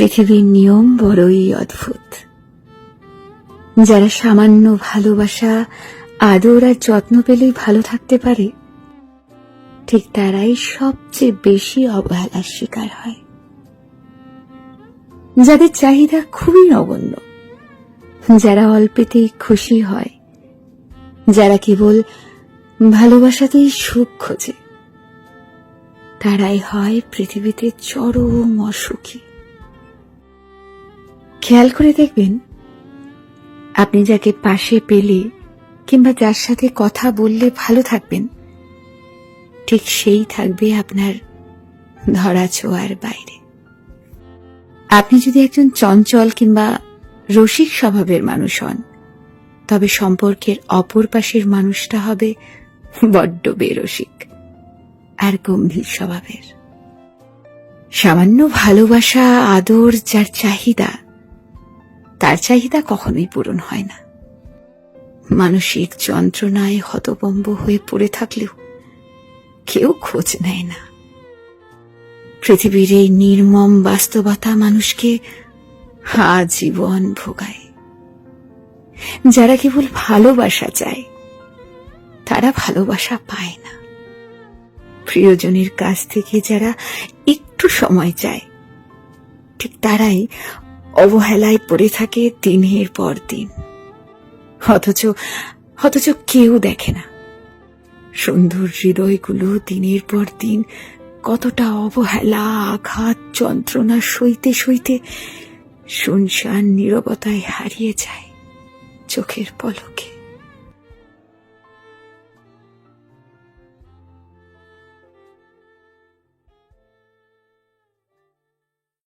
পৃথিবীর নিয়ম বড়ই অদ্ভুত। যারা সামান্য ভালোবাসা, আদর আর যত্ন পেলেই ভালো থাকতে পারে, ঠিক তারাই সবচেয়ে বেশি অবহেলার শিকার হয়। যাদের চাহিদা খুবই নগণ্য, যারা অল্পেতেই খুশি হয়, যারা কেবল ভালোবাসাতেই সুখ খোঁজে, তারাই হয় পৃথিবীতে চরম অসুখী। খেয়াল করে দেখবেন, আপনি যাকে পাশে পেলে কিংবা যার সাথে কথা বললে ভালো থাকবেন, ঠিক সেই থাকবে আপনার ধরা ছোঁয়ার বাইরে। আপনি যদি একজন চঞ্চল কিংবা রসিক স্বভাবের মানুষ হন, তবে সম্পর্কের অপর পাশের মানুষটা হবে বড্ড বেরসিক আর গম্ভীর স্বভাবের। সামান্য ভালোবাসা, আদর যার চাহিদা, তার চাহিদা কখনোই পূরণ হয় না। মানসিক যন্ত্রণায় হতভম্ব হয়ে পড়ে থাকলেও কেউ খোঁজ নেয় না। পৃথিবীর এই নির্মম বাস্তবতা মানুষকে আজীবন ভোগায়। যারা কেবল ভালোবাসা চায়, তারা ভালোবাসা পায় না। প্রিয়জনের কাছ থেকে যারা একটু সময় চায়, ঠিক তারাই অবহেলায় পড়ে থাকে দিনের পর দিন। অথচ কেউ দেখে না সুন্দর হৃদয়গুলো দিনের পর দিন কতটা অবহেলা, আঘাত, যন্ত্রণা সইতে সইতে শুনশান নীরবতায় হারিয়ে যায় চোখের পলকে।